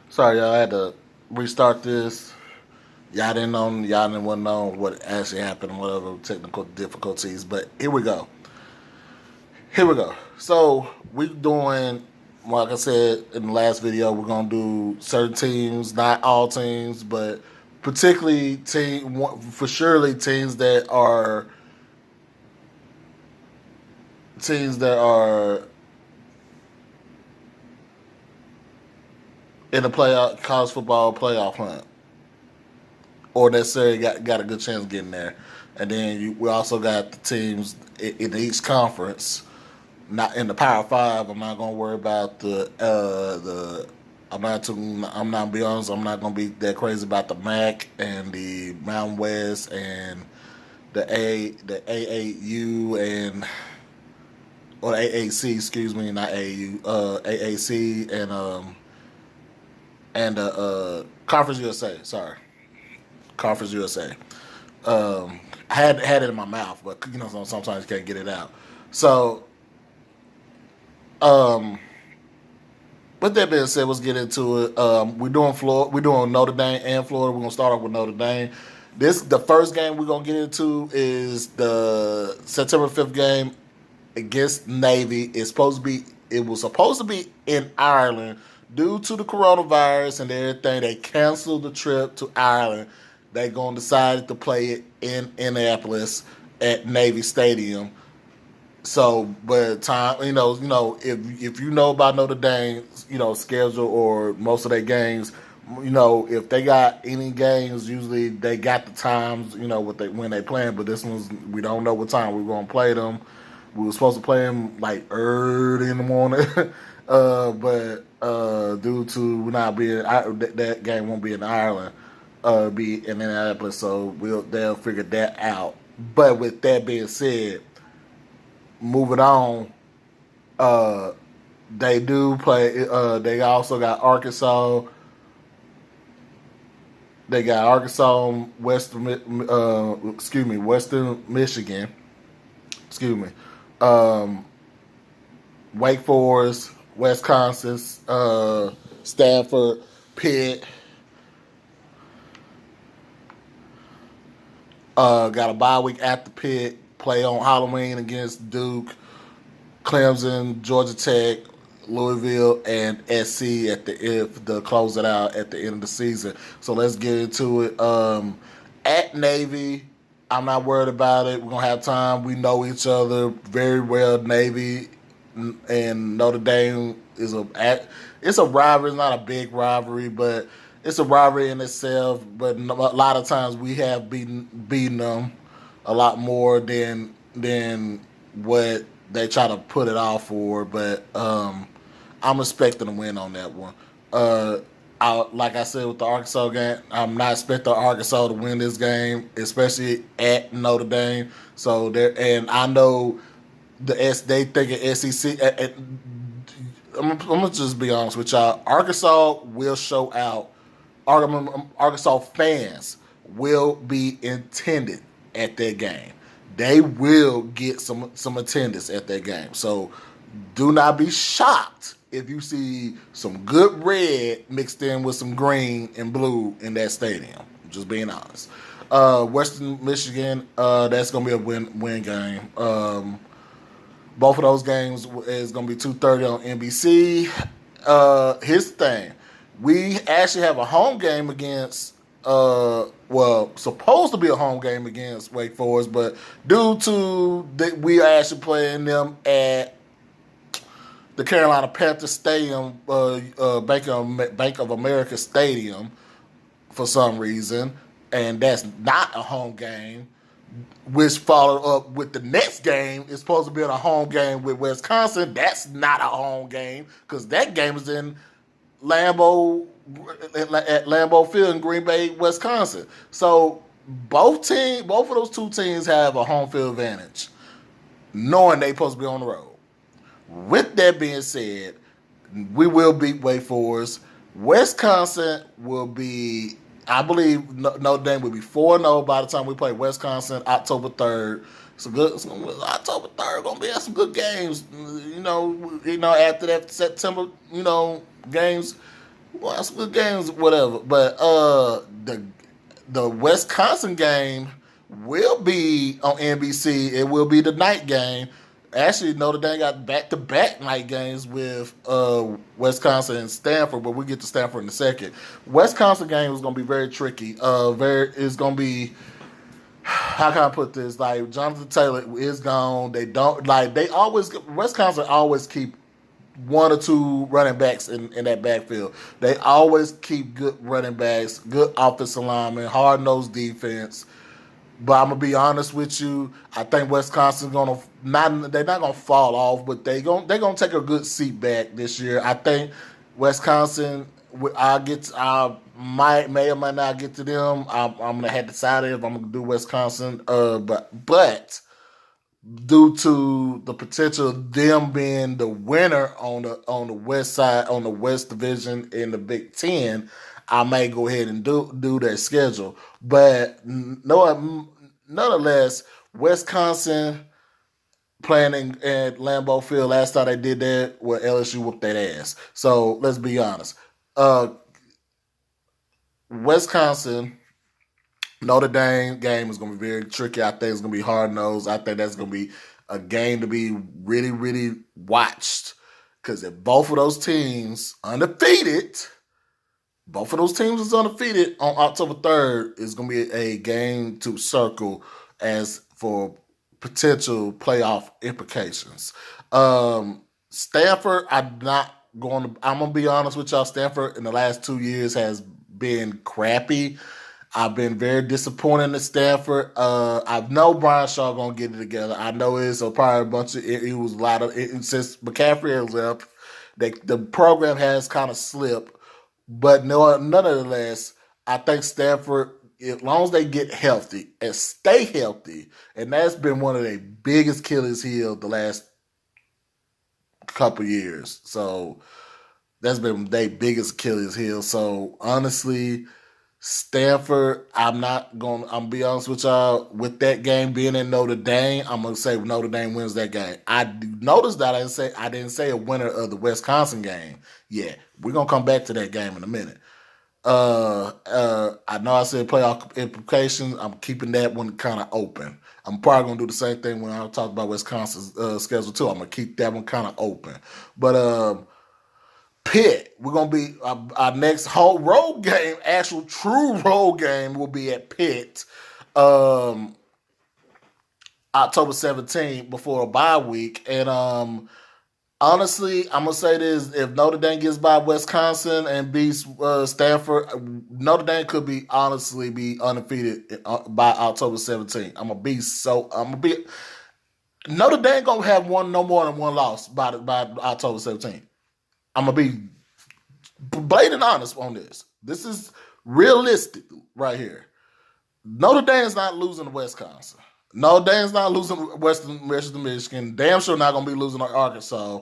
Sorry, y'all. I had to restart this. Y'all didn't want to know what actually happened, whatever technical difficulties. But here we go. Here we go. So we doing, like I said in the last video, we're gonna do certain teams, not all teams, but particularly for surely teams that are in the playoff college football playoff hunt, or necessarily got a good chance of getting there. And then we also got the teams in each conference, not in the Power Five. I'm not gonna worry about the. I'm not be honest. I'm not gonna be that crazy about the MAC and the Mountain West and the AAU or the AAC. Excuse me, not AAU. AAC and Conference USA. Sorry, Conference USA. I had it in my mouth, but sometimes you can't get it out. So, um, with that being said, let's get into it. We're doing Notre Dame and Florida. We're gonna start off with Notre Dame. The first game we're gonna get into is the September 5th game against Navy. It was supposed to be in Ireland due to the coronavirus and everything. They canceled the trip to Ireland. They gonna decide to play it in Annapolis at Navy Stadium. So, but time, if you know about Notre Dame's, schedule or most of their games, if they got any games, usually they got the times, when they playing. But this one's we don't know what time we're gonna play them. We were supposed to play them like early in the morning, but due to not being that game won't be in Ireland, be in Indianapolis, so they'll figure that out. But with that being said, moving on, uh, they do play. They also got Arkansas. They got Arkansas, Western Michigan. Excuse me. Um, Wake Forest, Wisconsin, Stanford, Pitt. Got a bye week after Pitt. Play on Halloween against Duke, Clemson, Georgia Tech, Louisville, and SC to close it out at the end of the season. So let's get into it. At Navy, I'm not worried about it. We're gonna have time. We know each other very well. Navy and Notre Dame it's a rivalry. It's not a big rivalry, but it's a rivalry in itself. But a lot of times we have beaten them a lot more than what they try to put it off for. But I'm expecting a win on that one. Like I said with the Arkansas game, I'm not expecting Arkansas to win this game, especially at Notre Dame. So and I know they think of SEC. I'm gonna just be honest with y'all. Arkansas will show out. Arkansas fans will be attended at their game. They will get some attendance at their game. So do not be shocked if you see some good red mixed in with some green and blue in that stadium. Just being honest. Western Michigan, that's gonna be a win game. Both of those games is gonna be 2:30 on NBC. Here's the thing: we actually have a home game against. Supposed to be a home game against Wake Forest, but due to we are actually playing them at the Carolina Panthers Stadium, Bank of America Stadium, for some reason, and that's not a home game. Which followed up with the next game is supposed to be a home game with Wisconsin. That's not a home game because that game is in Lambeau at Lambeau Field in Green Bay, Wisconsin. So both of those two teams have a home field advantage, knowing they supposed to be on the road. With that being said, we will beat Wake Forest. Wisconsin will be, I believe, Notre Dame will be 4-0 by the time we play Wisconsin October 3rd. October 3rd gonna be some good games. After that September, games, Well, some good games, whatever. But the Wisconsin game will be on NBC. It will be the night game. Actually, Notre Dame got back-to-back night games with Wisconsin and Stanford, but we'll get to Stanford in a second. Wisconsin game is going to be very tricky. It's going to be, how can I put this? Like, Jonathan Taylor is gone. They always, Wisconsin always keep one or two running backs in that backfield. They always keep good running backs, good offensive linemen, hard nosed defense. But I'm gonna be honest with you. I think Wisconsin's gonna not. They're not gonna fall off, but they're gonna take a good seat back this year. I think Wisconsin. I may or might not get to them. I'm gonna have to decide if I'm gonna do Wisconsin. But due to the potential of them being the winner on the west side, on the West Division in the Big Ten, I may go ahead and do their schedule. But no, nonetheless, Wisconsin playing at Lambeau Field last time they did that, where LSU whooped that ass. So let's be honest. Uh, Wisconsin Notre Dame game is going to be very tricky. I think it's going to be hard nosed. I think that's going to be a game to be really, really watched. Because if both of those teams is undefeated on October 3rd, it's going to be a game to circle as for potential playoff implications. Stanford, I'm going to be honest with y'all. Stanford in the last 2 years has been crappy. I've been very disappointed in Stanford. I know Brian Shaw gonna get it together. I know it's probably a bunch of it was a lot of it, since McCaffrey has left. The program has kind of slipped, but no, nonetheless, I think Stanford, as long as they get healthy and stay healthy, and that's been one of their biggest Achilles heel the last couple years. So that's been their biggest Achilles heel. So honestly. Stanford, I'm gonna be honest with y'all, with that game being in Notre Dame, I'm gonna say Notre Dame wins that game. I noticed that I didn't say a winner of the Wisconsin game. Yeah, we're gonna come back to that game in a minute. I know I said playoff implications. I'm keeping that one kind of open. I'm probably gonna do the same thing when I talk about Wisconsin's schedule too. I'm gonna keep that one kind of open. But Pitt, we're gonna be our next whole road game, actual true road game, will be at Pitt, um, October 17th before a bye week. And honestly, I'm gonna say this: if Notre Dame gets by Wisconsin and beats Stanford, Notre Dame could be undefeated by October 17th. I'm gonna be Notre Dame gonna have no more than one loss by October 17th. I'm gonna be blatant honest on this. This is realistic right here. Notre Dame's not losing to Wisconsin. Notre Dame's not losing to Western Michigan. Damn sure not gonna be losing to Arkansas.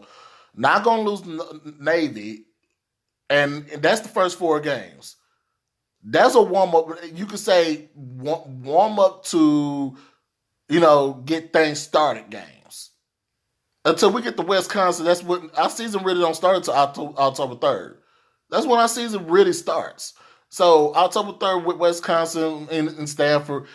Not gonna lose to Navy, and that's the first four games. That's a warm up. You could say warm up to get things started games. Until we get to Wisconsin, that's when our season really don't start until October 3rd. That's when our season really starts. So October 3rd with Wisconsin and Stanford.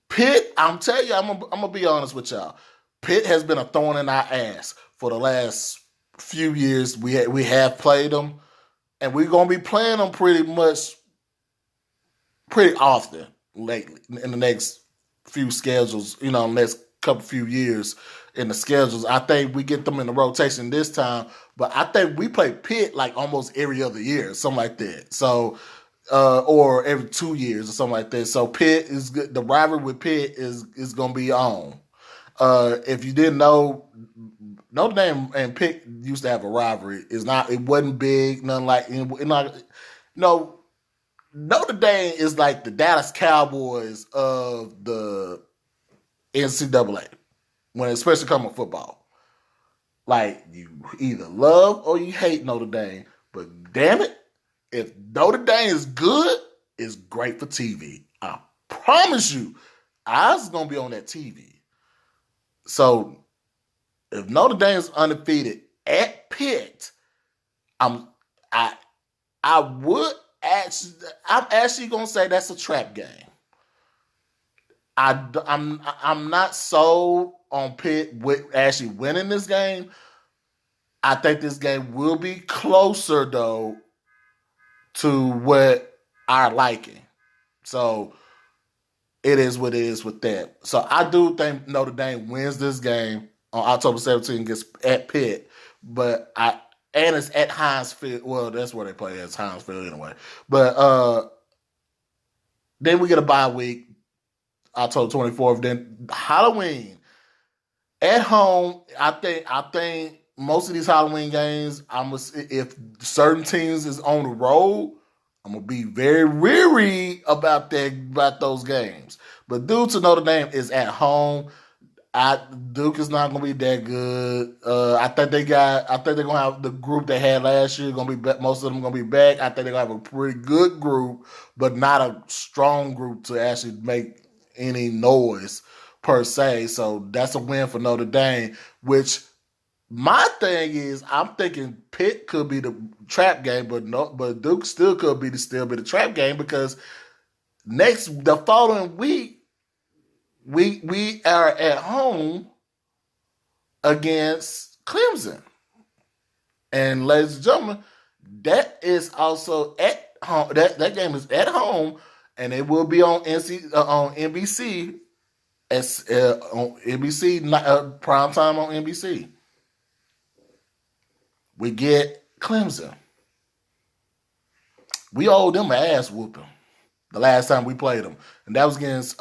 Pitt, I'm telling you, I'm gonna be honest with y'all. Pitt has been a thorn in our ass for the last few years. We have played them, and we're gonna be playing them pretty often lately in the next few schedules. Next few years in the schedules. I think we get them in the rotation this time, but I think we play Pitt like almost every other year, something like that. So, or every 2 years or something like that. So Pitt is good. The rivalry with Pitt is going to be on. If you didn't know, Notre Dame and Pitt used to have a rivalry. It wasn't big, nothing like, Notre Dame is like the Dallas Cowboys of the NCAA, when especially coming to football. Like, you either love or you hate Notre Dame, but damn it, if Notre Dame is good, it's great for TV. I promise you, eyes is gonna be on that TV. So if Notre Dame is undefeated at Pitt, I'm I I'm actually gonna say that's a trap game. I'm not sold on Pitt with actually winning this game. I think this game will be closer though to what our liking. So it is what it is with that. So I do think Notre Dame wins this game on October 17th against at Pitt, but and it's at Heinz Field. Well, that's where they play at Heinz Field anyway. But then we get a bye week, October 24th. Then Halloween at home. I think most of these Halloween games, if certain teams is on the road, I'm gonna be very weary about those games. But due to Notre Dame is at home, Duke is not gonna be that good. I think they're gonna have the group they had last year. Gonna be back, most of them gonna be back. I think they're gonna have a pretty good group, but not a strong group to actually make any noise per se. So that's a win for Notre Dame. Which my thing is, I'm thinking Pitt could be the trap game, but Duke still could be the trap game because the following week we are at home against Clemson. And ladies and gentlemen, that is also at home. That game is at home, and it will be on NBC on NBC prime time on NBC. We get Clemson. We owe them an ass whooping the last time we played them, and that was against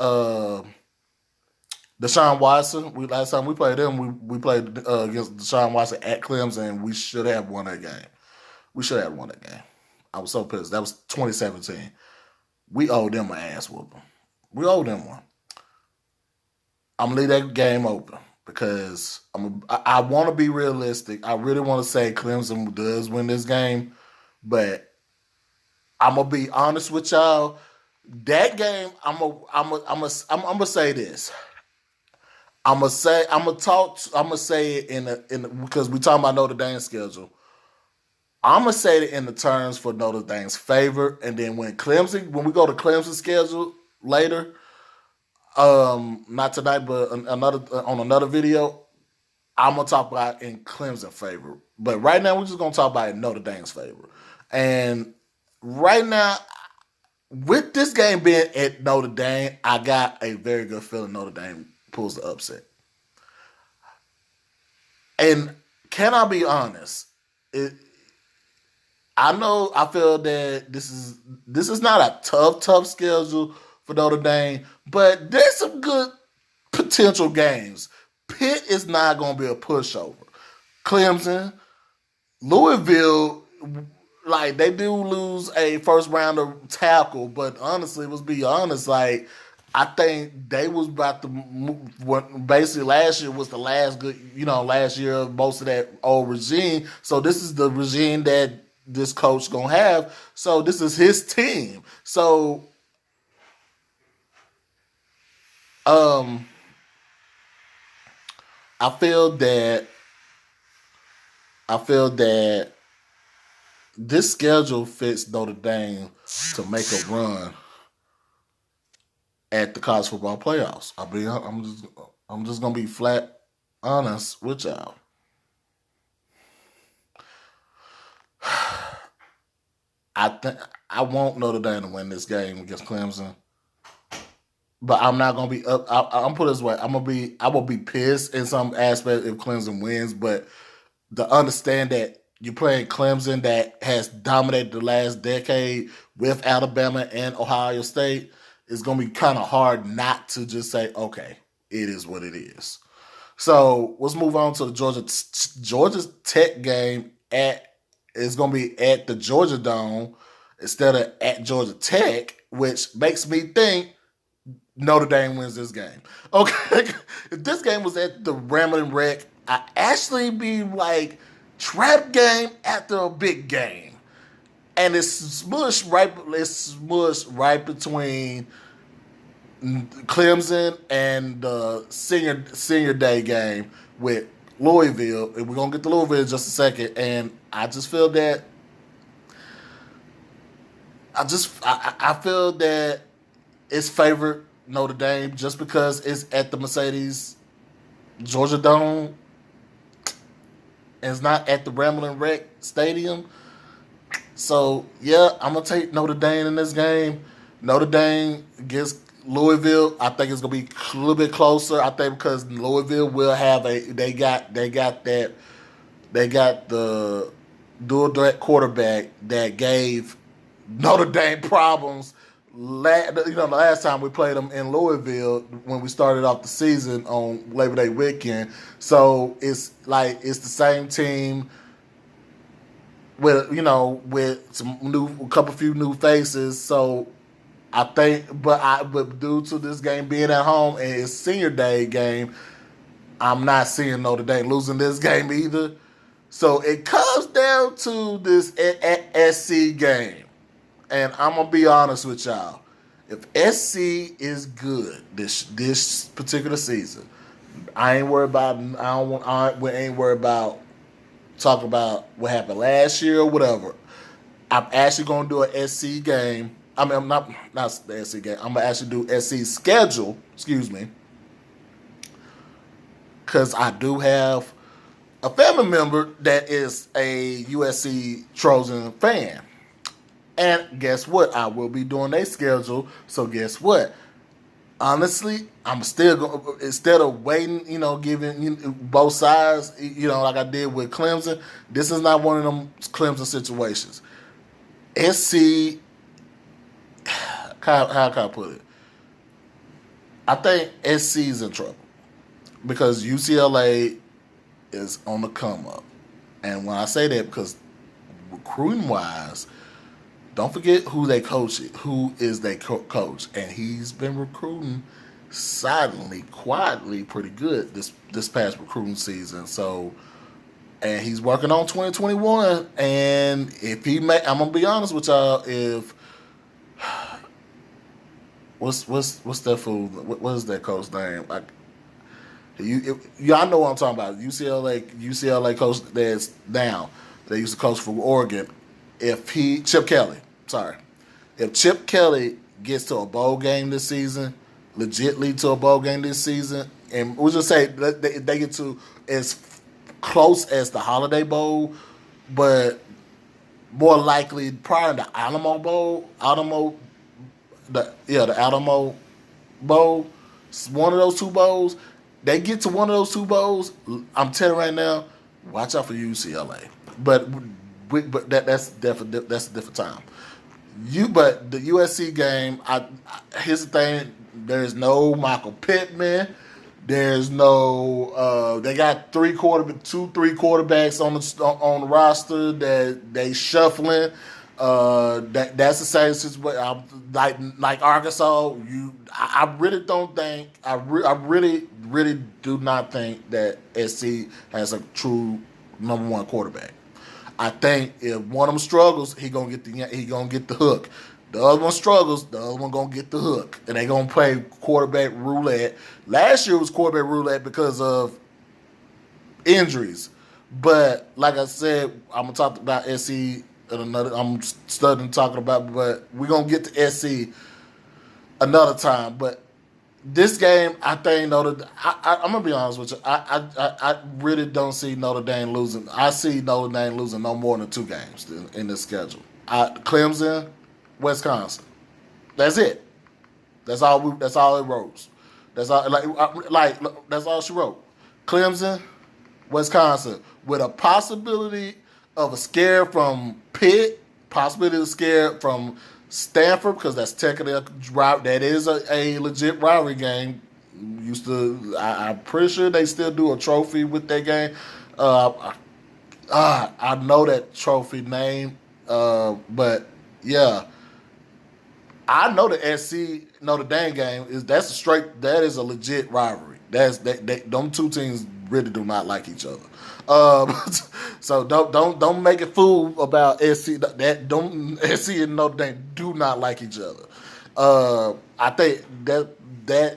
Deshaun Watson. Last time we played them, we played against Deshaun Watson at Clemson, and we should have won that game. I was so pissed. That was 2017. We owe them an ass whooping. We owe them one. I'm gonna leave that game open because I want to be realistic. I really want to say Clemson does win this game, but I'm gonna be honest with y'all. That game, I'm gonna say this. I'm gonna say it because we talking about Notre Dame's schedule. I'm gonna say it in the terms for Notre Dame's favor, and then when we go to Clemson's schedule later, not tonight, but on another video, I'm gonna talk about in Clemson's favor. But right now, we're just gonna talk about in Notre Dame's favor. And right now, with this game being at Notre Dame, I got a very good feeling Notre Dame pulls the upset. And can I be honest? I feel that this is not a tough schedule for Notre Dame, but there's some good potential games. Pitt is not going to be a pushover. Clemson, Louisville, like they do lose a first rounder tackle, but honestly, let's be honest, like I think they was about to move. Basically, last year was the last year of most of that old regime. So this is the regime that this coach gonna have. So this is his team. So I feel that this schedule fits Notre Dame to make a run at the college football playoffs. I'm just gonna be flat honest with y'all. I want Notre Dame to win this game against Clemson, but I'm not gonna be up. I'm put it this way: I will be pissed in some aspect if Clemson wins, but to understand that you're playing Clemson that has dominated the last decade with Alabama and Ohio State, it's going to be kind of hard not to just say, okay, it is what it is. So let's move on to the Georgia Tech game. It's going to be at the Georgia Dome instead of at Georgia Tech, which makes me think Notre Dame wins this game. Okay, if this game was at the Ramblin' Wreck, I'd actually be like, trap game after a big game. And it's smushed right between Clemson and the senior day game with Louisville. And we're going to get to Louisville in just a second. And I just feel that I feel that it's favored Notre Dame just because it's at the Mercedes Georgia Dome and it's not at the Ramblin' Wreck Stadium. So yeah, I'm gonna take Notre Dame in this game. Notre Dame against Louisville. I think it's gonna be a little bit closer. I think because Louisville will have they got the dual threat quarterback that gave Notre Dame problems. The last time we played them in Louisville when we started off the season on Labor Day weekend. So it's the same team with a couple few new faces. So I think, but due to this game being at home and it's senior day game, I'm not seeing Notre Dame losing this game either. So it comes down to this SC game, and I'm gonna be honest with y'all. If SC is good this particular season, I ain't worried about. We ain't worried about talking about what happened last year or whatever. I'm actually gonna do a SC game. I mean, I'm not the SC game. I'm gonna actually do SC schedule. Excuse me, because I do have a family member that is a USC Trojan fan. And guess what? I will be doing their schedule. So guess what? Honestly, I'm still going instead of waiting, giving both sides, like I did with Clemson. This is not one of them Clemson situations. SC, how can I put it? I think SC is in trouble because UCLA is on the come up, and when I say that, because recruiting wise. Don't forget who they coach. Who is their coach? And he's been recruiting silently, quietly, pretty good this past recruiting season. So, and he's working on 2021. And if I'm gonna be honest with y'all. If what's that fool? What is that coach name? Like, y'all know what I'm talking about. UCLA coach that's down. They used to coach for Oregon. Chip Kelly, if Chip Kelly gets to a bowl game this season, legitly to a bowl game this season, and we'll just say they get to as close as the Holiday Bowl, but more likely probably the Alamo Bowl, the Alamo Bowl, one of those two bowls. They get to one of those two bowls. I'm telling you right now, watch out for UCLA, but that's definitely that's a different time. But the USC game, here's the thing: there's no Michael Pittman. There's no. They got three quarterbacks on the roster that they shuffling. That's the same situation. Like Arkansas. I really don't think. I really do not think that SC has a true number one quarterback. I think if one of them struggles, he gonna get the hook. The other one struggles, the other one gonna get the hook, and they gonna play quarterback roulette. Last year was quarterback roulette because of injuries, but like I said, I'm gonna talk about SC and another. I'm studying talking about, but we're gonna get to SC another time. But this game, I think I'm gonna be honest with you. I really don't see Notre Dame losing. I see Notre Dame losing no more than 2 games in this schedule. Clemson, Wisconsin. That's it. That's all it wrote. That's all. That's all she wrote. Clemson, Wisconsin, with a possibility of a scare from Pitt, possibility of a scare from Stanford, because that's technically that is a legit rivalry game. I'm pretty sure they still do a trophy with that game. I know that trophy name, but yeah, I know the SC Notre Dame game that is a legit rivalry. Them two teams really do not like each other. So don't make it fool about SC. SC and Notre Dame do not like each other. I think that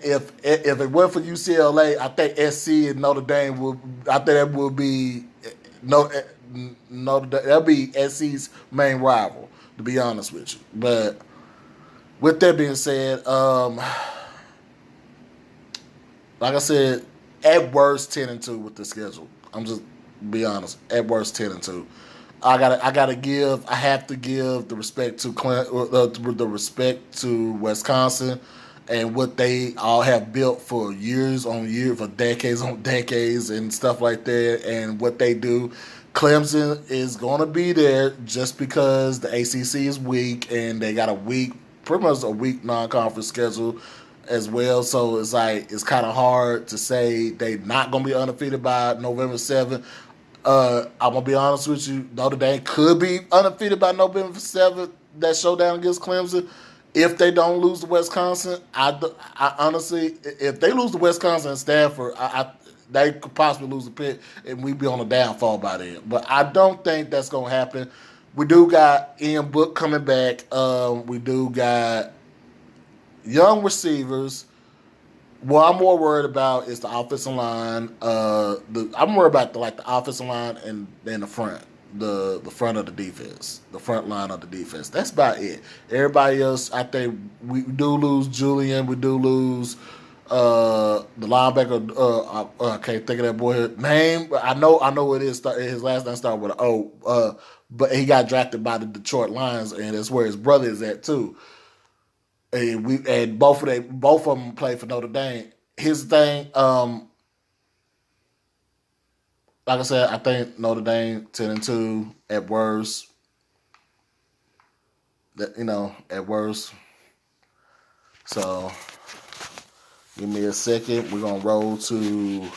if it weren't for UCLA, I think SC and Notre Dame would. I think that would be that'll be SC's main rival. to be honest with you. But with that being said, like I said, at worst 10-2 with the schedule. I'm just be honest. At worst 10-2. I have to give the respect to the respect to Wisconsin and what they all have built for years on years, for decades on decades, and stuff like that, and what they do. Clemson is going to be there just because the ACC is weak and they got pretty much a weak non-conference schedule as well. So it's like it's kind of hard to say they not going to be undefeated by November 7th. I'm gonna be honest with you. Notre Dame could be undefeated by November 7th. That showdown against Clemson, if they don't lose to Wisconsin, I honestly, if they lose to Wisconsin and Stanford, they could possibly lose the Pitt, and we'd be on a downfall by then. But I don't think that's gonna happen. We do got Ian Book coming back. We do got young receivers. What I'm more worried about is the offensive line. I'm worried about the offensive line and the front, the front of the defense, the front line of the defense. That's about it. Everybody else, I think we do lose Julian. We do lose the linebacker. I can't think of that boy's name. But I know it is. His last name started with an O. But he got drafted by the Detroit Lions, and that's where his brother is at too. And both of them played for Notre Dame. His thing, like I said, I think Notre Dame 10-2 at worst. At worst. So give me a second. We're gonna roll to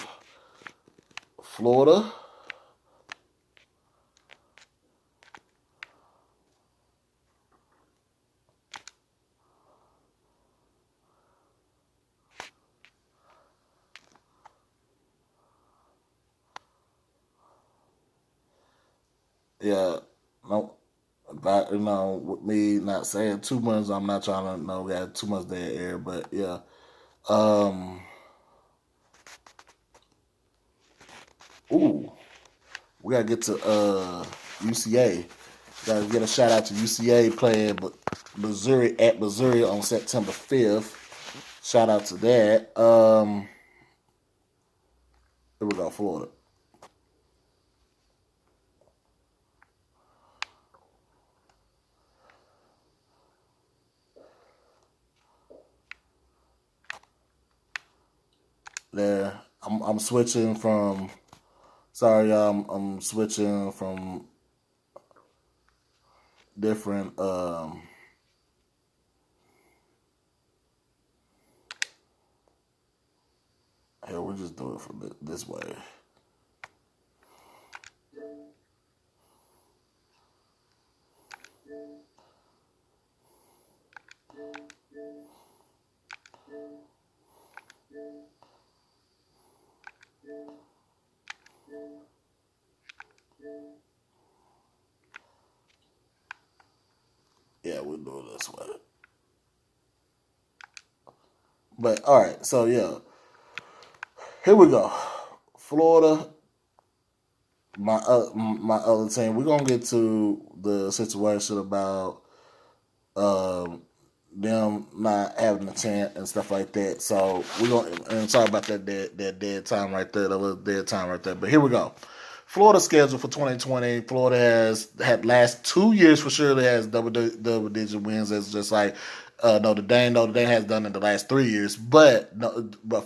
Florida. Yeah, no, but with me not saying too much, I'm not trying to get too much dead air, but yeah. Ooh, we gotta get to UCA. Gotta get a shout out to UCA playing Missouri at Missouri on September 5th. Shout out to that. Here we go, Florida. There, I'm switching from. Sorry, I'm switching from different. Here, we'll just do it from this way. Yeah, we'll do it this way. But all right, so yeah, here we go. Florida, my other team. We're gonna get to the situation about them not having a chance and stuff like that. So we're gonna and sorry about that dead time right there, that little dead time right there. But here we go. Florida schedule for 2020. Florida has had last 2 years for sure. It has double digit wins. It's just like Notre Dame. Notre Dame has done in the last 3 years, but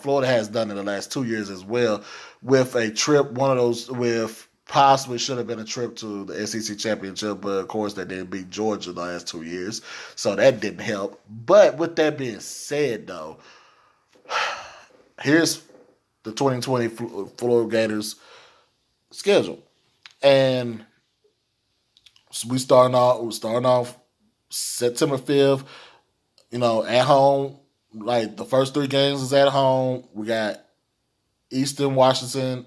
Florida has done in the last 2 years as well. With a trip, one of those with possibly should have been a trip to the SEC championship, but of course they didn't beat Georgia the last 2 years, so that didn't help. But with that being said, though, here's the 2020 Florida Gators schedule. And we're starting off September 5th, at home. Like the first 3 games is at home. We got Eastern Washington,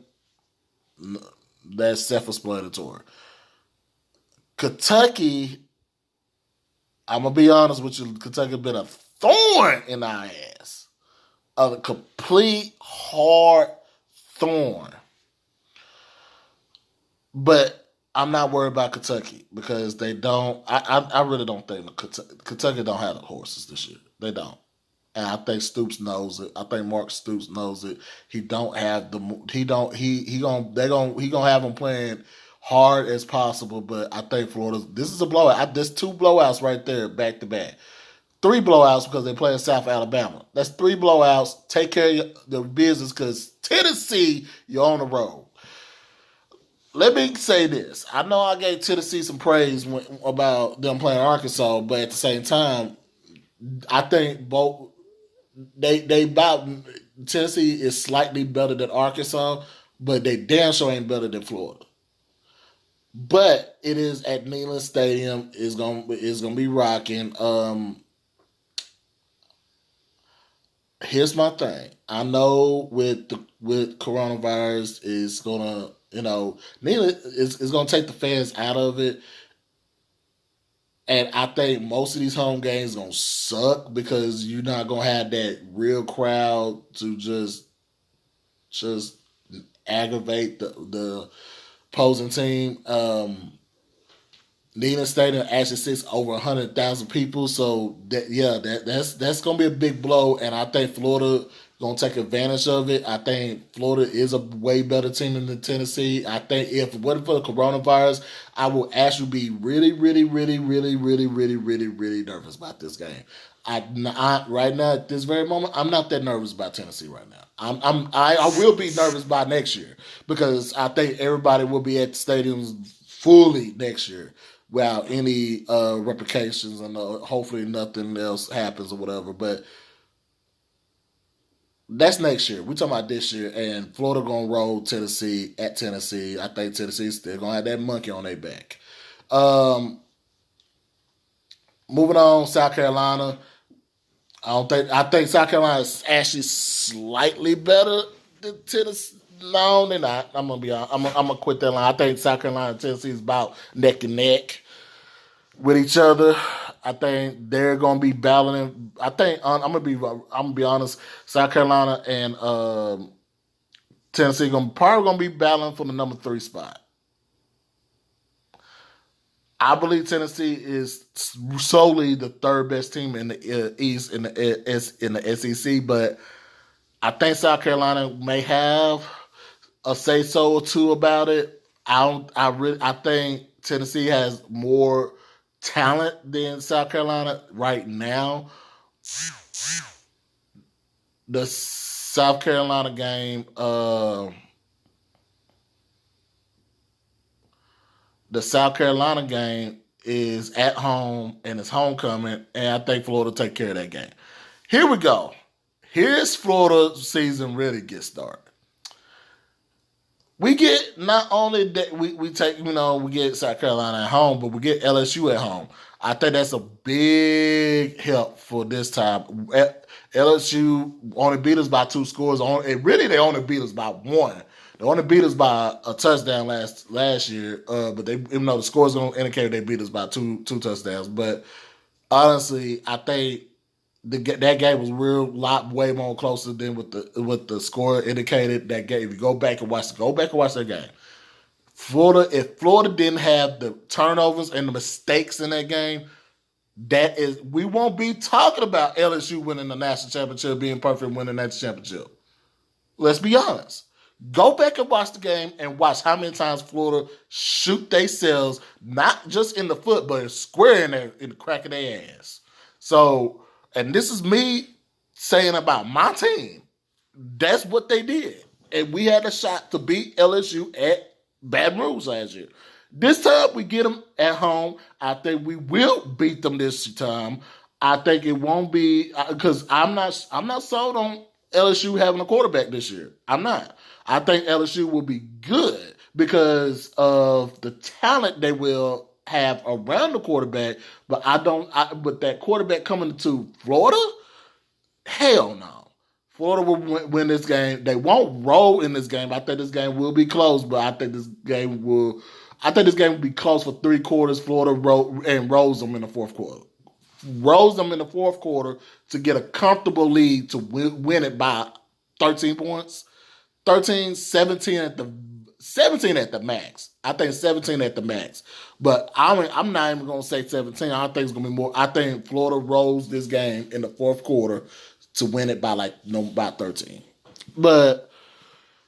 that's self-explanatory. Kentucky, I'm going to be honest with you, Kentucky been a thorn in our ass. A complete hard thorn. But I'm not worried about Kentucky because they don't. I really don't think Kentucky don't have the horses this year. They don't, and I think Stoops knows it. I think Mark Stoops knows it. He don't have the. He don't. He gonna have them playing hard as possible. But I think Florida. This is a blowout. There's two blowouts right there, back to back. Three blowouts because they play in South Alabama. That's three blowouts. Take care of the business because Tennessee, you're on the road. Let me say this. I know I gave Tennessee some praise about them playing Arkansas, but at the same time, I think both they about Tennessee is slightly better than Arkansas, but they damn sure ain't better than Florida. But it is at Neyland Stadium. It's gonna be rocking. Here's my thing. I know with coronavirus is gonna Neyland is gonna take the fans out of it, and I think most of these home games gonna suck because you're not gonna have that real crowd to just aggravate the opposing team. Neyland Stadium actually sits over 100,000 people, so that's gonna be a big blow, and I think Florida gonna take advantage of it. I think Florida is a way better team than Tennessee. I think if it wasn't for the coronavirus, I will actually be really, really, really, really, really, really, really, really nervous about this game. Right now at this very moment, I'm not that nervous about Tennessee right now. I will be nervous by next year because I think everybody will be at the stadiums fully next year without any replications and hopefully nothing else happens or whatever. But that's next year. We're talking about this year, and Florida gonna roll Tennessee at Tennessee. I think Tennessee's still gonna have that monkey on their back. Um, Moving on, South Carolina. I think South Carolina is actually slightly better than Tennessee. No, they're not. I'm gonna be honest. I'm gonna quit that line. I think South Carolina and Tennessee is about neck and neck with each other. I think they're gonna be battling. I'm gonna be honest. South Carolina and Tennessee probably gonna be battling for the number three spot. I believe Tennessee is solely the third best team in the East in the SEC, but I think South Carolina may have a say so or two about it. I don't. I think Tennessee has more talent than South Carolina right now. The South Carolina game. The South Carolina game is at home and it's homecoming, and I think Florida take care of that game. Here we go. Here's Florida season really gets started. We get not only that we take we get South Carolina at home, but we get LSU at home. I think that's a big help for this time. LSU only beat us by two scores. Really, they only beat us by one. They only beat us by a touchdown last year, but even though the scores don't indicate they beat us by two touchdowns. But honestly, I think that game was way more closer than what the score indicated. That game, if you go back and watch that game. If Florida didn't have the turnovers and the mistakes in that game, we won't be talking about LSU winning the national championship, being perfect, winning that championship. Let's be honest. Go back and watch the game and watch how many times Florida shoot themselves, not just in the foot, but square in the crack of their ass. So, and this is me saying about my team. That's what they did. And we had a shot to beat LSU at Baton Rouge last year. This time we get them at home. I think we will beat them this time. I think it won't be because I'm not sold on LSU having a quarterback this year. I'm not. I think LSU will be good because of the talent they will have around the quarterback. But but that quarterback coming to Florida, hell no. Florida will win this game. They won't roll in this game. I think this game will be close, but I think this game will be close for three quarters. Florida rolls them in the fourth quarter. Rolls them in the fourth quarter to get a comfortable lead to win it by 13 points. 13, 17 at the 17 at the max. I think 17 at the max. But I'm not even going to say 17. I think it's going to be more. I think Florida rolls this game in the fourth quarter to win it by about 13. But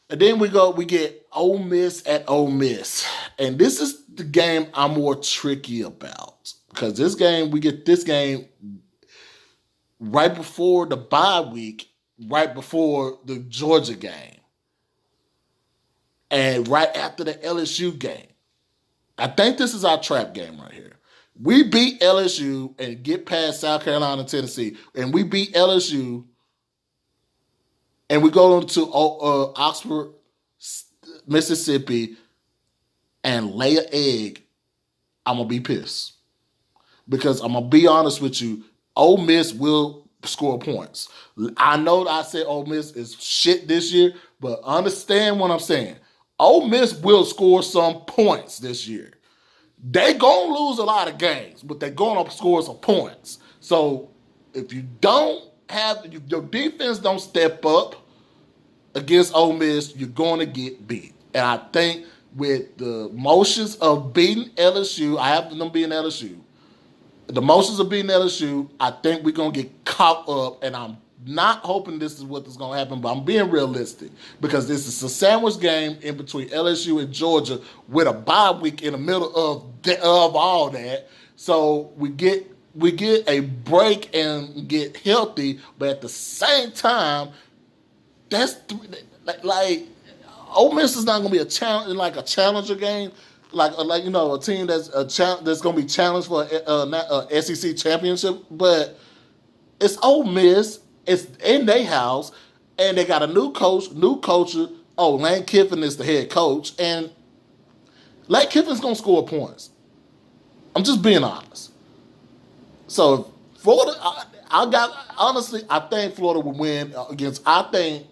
and then we get Ole Miss at Ole Miss. And this is the game I'm more tricky about. Because we get this game right before the bye week, right before the Georgia game, and right after the LSU game. I think this is our trap game right here. We beat LSU and get past South Carolina and Tennessee, and we beat LSU, and we go to Oxford, Mississippi, and lay an egg. I'm going to be pissed. Because I'm going to be honest with you, Ole Miss will score points. I know that I said Ole Miss is shit this year, but understand what I'm saying. Ole Miss will score some points this year. They gonna lose a lot of games, but they're gonna score some points. So if you your defense don't step up against Ole Miss, you're gonna get beat. And I think with the motions of beating LSU, I have them beating LSU. The motions of beating LSU, I think we're gonna get caught up, and I'm not hoping this is what is going to happen, but I'm being realistic because this is a sandwich game in between LSU and Georgia with a bye week in the middle of all that. So we get a break and get healthy, but at the same time, that's like Ole Miss is not going to be a challenge like a challenger game. Like a team that's that's going to be challenged for a SEC championship, but it's Ole Miss. It's in their house, and they got a new coach, new culture. Oh, Lane Kiffin is the head coach, and Lane Kiffin's gonna score points. I'm just being honest. So Florida, I think Florida will win against. I think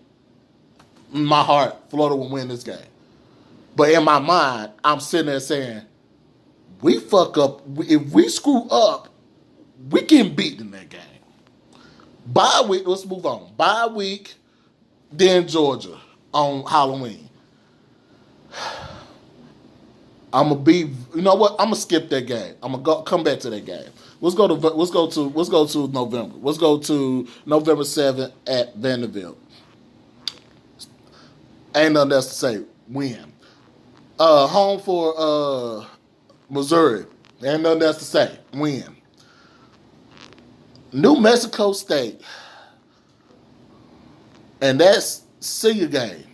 in my heart, Florida will win this game. But in my mind, I'm sitting there saying, we fuck up. If we screw up, we get beat in that game. Bye week, let's move on. Bye week, then Georgia on Halloween. I'm gonna be, you know what? I'm gonna skip that game. I'm gonna come back to that game. Let's go to November. Let's go to November 7th at Vanderbilt. Ain't nothing else to say. Win. Home for Missouri. Ain't nothing else to say. Win. New Mexico State. And that's senior game.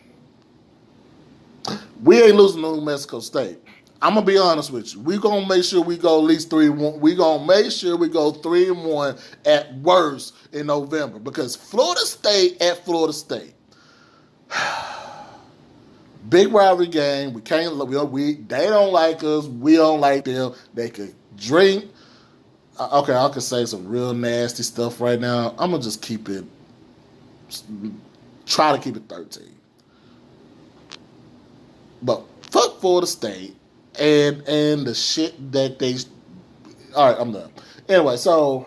We ain't losing to New Mexico State. I'm going to be honest with you. We're going to make sure we go at least 3-1. We're going to make sure we go 3-1 at worst in November. Because Florida State at Florida State. Big rivalry game. They don't like us. We don't like them. They could drink. Okay, I could say some real nasty stuff right now. I'm going to just try to keep it 13. But fuck Florida State and the shit that they... All right, I'm done. Anyway, so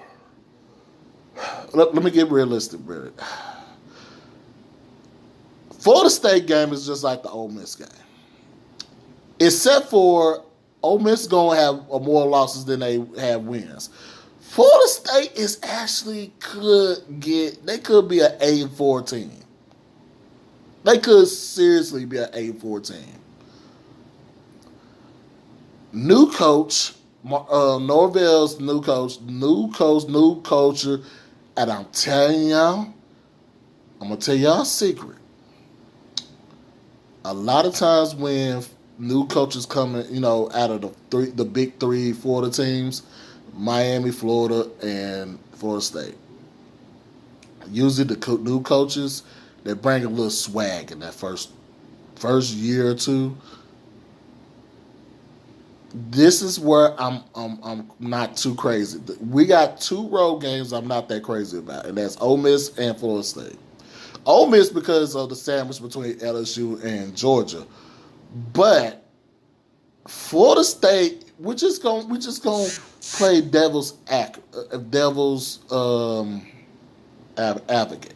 let me get realistic with it. Florida State game is just like the Ole Miss game. Except for Ole Miss going to have more losses than they have wins. Florida State is actually could be an 8-4 team. They could seriously be an 8-4 team. New coach, Norvell's new coach, new culture, and I'm telling y'all, I'm gonna tell y'all a secret. A lot of times when new coaches coming, out of the big three Florida teams, Miami, Florida, and Florida State. Usually the new coaches, they bring a little swag in that first year or two. This is where I'm not too crazy. We got 2 road games I'm not that crazy about, and that's Ole Miss and Florida State. Ole Miss because of the sandwich between LSU and Georgia, but Florida State, we're just gonna play devil's advocate.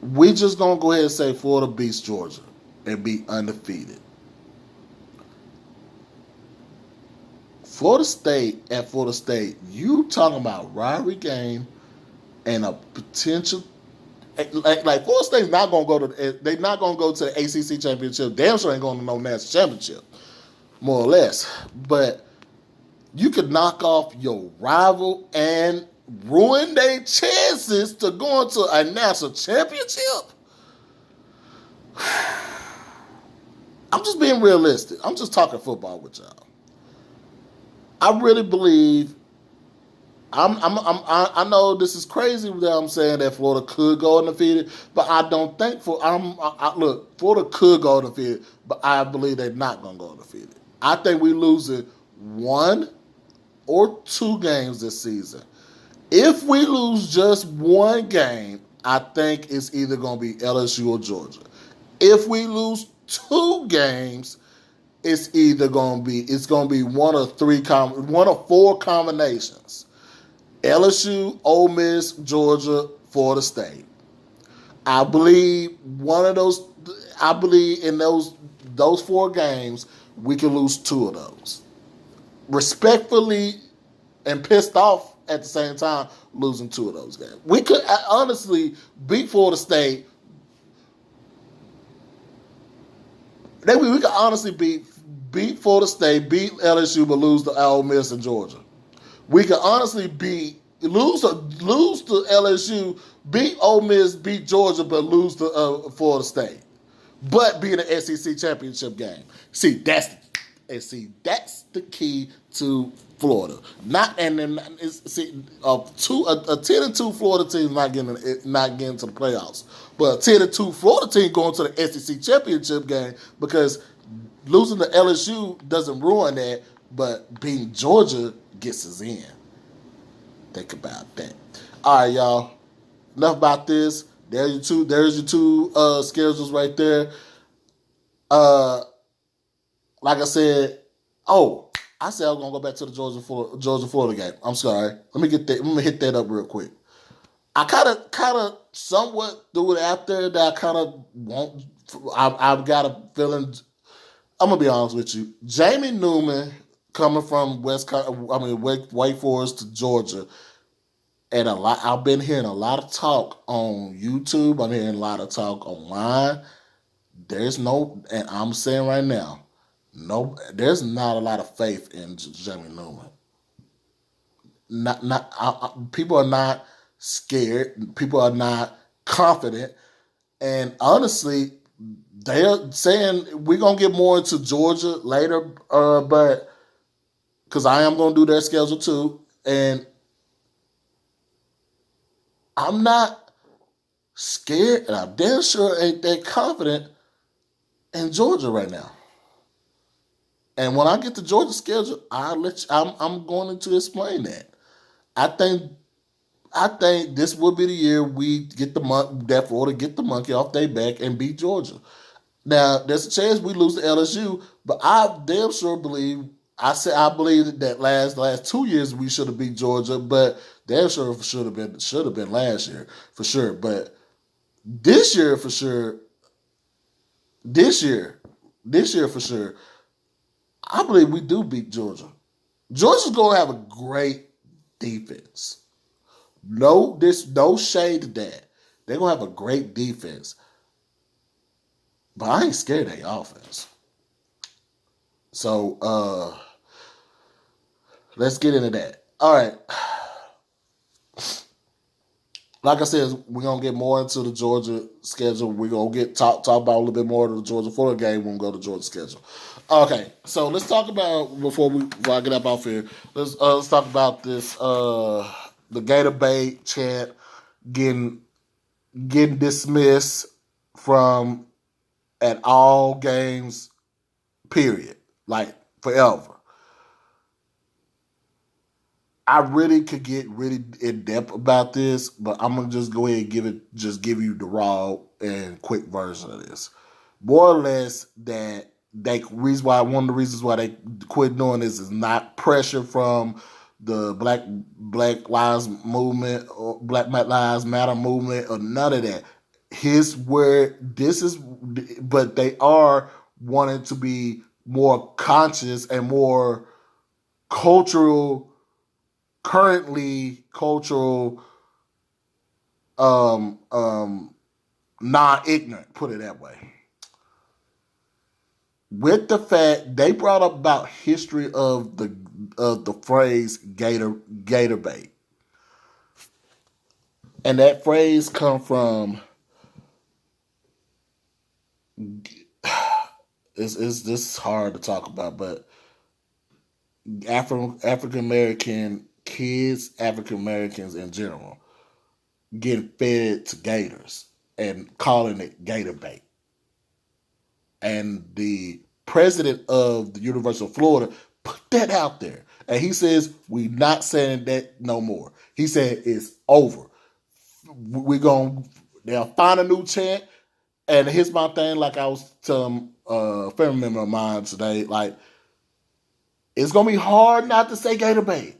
We just gonna go ahead and say Florida beats Georgia and be undefeated. Florida State, you talking about rivalry game and a potential like Florida State's not gonna go to they're not gonna go to the ACC championship. Damn sure ain't going to no national championship, more or less. But you could knock off your rival and ruin their chances to go into a national championship. I'm just being realistic. I'm just talking football with y'all. I really believe. I know this is crazy that I'm saying that Florida could go undefeated, but I don't think look, Florida could go undefeated, but I believe they're not gonna go undefeated. I think we losing 1 or 2 games this season. If we lose just 1 game, I think it's either gonna be LSU or Georgia. If we lose 2 games, it's gonna be one of 4 combinations. LSU, Ole Miss, Georgia, Florida State. I believe in those 4 games, we can lose 2 of those. Respectfully and pissed off at the same time, losing 2 of those games. We could honestly beat Florida State. We could honestly beat Florida State, beat LSU, but lose to Ole Miss and Georgia. We could honestly lose to LSU, beat Ole Miss, beat Georgia, but lose to Florida State, but be in the SEC championship game. That's the key to Florida. A 10-2 Florida team not getting to the playoffs, but a 10-2 Florida team going to the SEC championship game, because losing to LSU doesn't ruin that, but beating Georgia gets us in. Think about that. All right, y'all. Enough about this. There's your two schedules right there. Like I said, I said I was gonna go back to the Georgia Florida game. I'm sorry. Let me hit that up real quick. I kind of somewhat threw it out there that I kind of won't. I've got a feeling. I'm gonna be honest with you. Jamie Newman coming from Wake Forest to Georgia, and I've been hearing a lot of talk on YouTube. I'm hearing a lot of talk online. And I'm saying right now, there's not a lot of faith in Jamie Newman. People are not scared. People are not confident, and honestly, they're saying we're gonna get more into Georgia later, but because I am gonna do their schedule too, and I'm not scared, and I'm damn sure ain't that confident in Georgia right now. And when I get to Georgia schedule, I'm going to explain that. I think this will be the year we get that Florida get the monkey off their back and beat Georgia. Now, there's a chance we lose to LSU, but I damn sure believe that last 2 years we should have beat Georgia, but damn sure should have been last year for sure. But this year for sure, I believe we do beat Georgia. Georgia's gonna have a great defense. No shade to that. They're gonna have a great defense. But I ain't scared of their offense. So let's get into that. All right. Like I said, we're gonna get more into the Georgia schedule. We're gonna talk about a little bit more of the Georgia Florida game when we go to Georgia schedule. Okay, so let's talk about before I get up off here. Let's talk about this the Gator Bait chant getting dismissed from at all games, period, like forever. I really could get really in depth about this, but I'm gonna just go ahead and give you the raw and quick version of this. More or less that one of the reasons why they quit doing this is not pressure from the Black Lives Movement or Black Lives Matter movement or none of that. Here's where this is, but they are wanting to be more conscious and more cultural, currently cultural, um, um, non-ignorant, put it that way. With the fact they brought up about history of the phrase gator bait, and that phrase come from it's this hard to talk about, but African American kids, African Americans in general, getting fed to gators and calling it gator bait. And the president of the University of Florida put that out there. And he says, we not saying that no more. He said, it's over. They'll find a new chant. And here's my thing, like I was telling a family member of mine today, like, it's going to be hard not to say gator bait.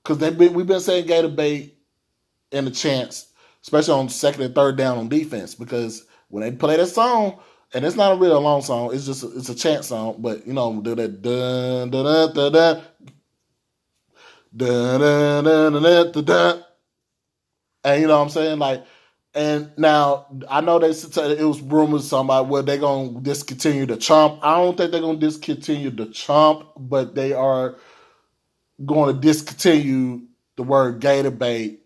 Because we've been saying gator bait in the chants, especially on second and third down on defense, because when they play that song, and it's not a real long song, it's a chant song, but you know, do that dun dun dun dun dun dun dun dun dun dun dun, and you know what I'm saying, like, and now I know it was rumors somebody where they're gonna discontinue the chomp. I don't think they're gonna discontinue the chomp, but they are going to discontinue the word gator bait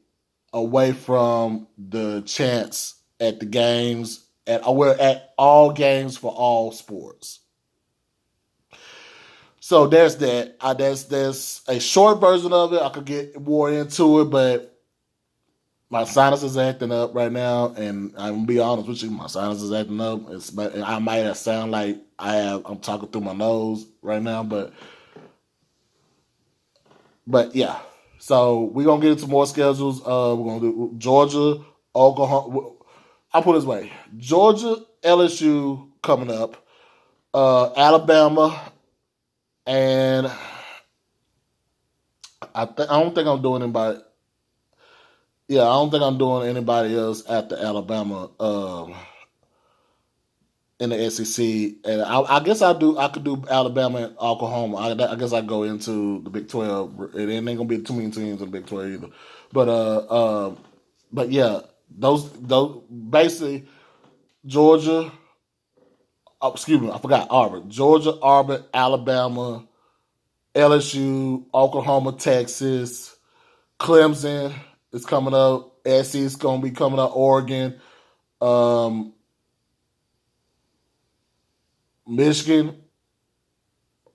away from the chants at the games, at all games for all sports. So there's that. There's a short version of it. I could get more into it, but my sinus is acting up right now, and I'm gonna be honest with you, my sinus is acting up. I might sound like I'm talking through my nose right now, but yeah. So we're gonna get into more schedules. We're gonna do Georgia, Oklahoma. I'll put it this way: Georgia, LSU coming up, Alabama, and I don't think I'm doing anybody. Yeah, I don't think I'm doing anybody else after Alabama in the SEC. And I guess I could do Alabama and Oklahoma. I guess I go into the Big 12. It ain't gonna be too many teams in the Big 12 either. But yeah, those basically Georgia. Oh, excuse me, I forgot Auburn. Georgia, Auburn, Alabama, LSU, Oklahoma, Texas, Clemson is coming up. SC is going to be coming up. Oregon, Michigan,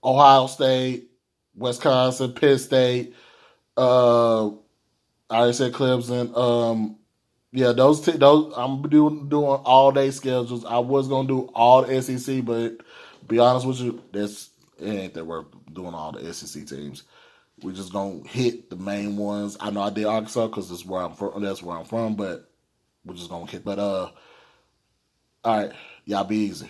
Ohio State, Wisconsin, Penn State. I already said Clemson. Yeah, those I'm doing all day schedules. I was gonna do all the SEC, but be honest with you, it ain't that worth doing all the SEC teams. We're just gonna hit the main ones. I know I did Arkansas because that's where I'm from. That's where I'm from, but we're just gonna hit. But all right, y'all be easy.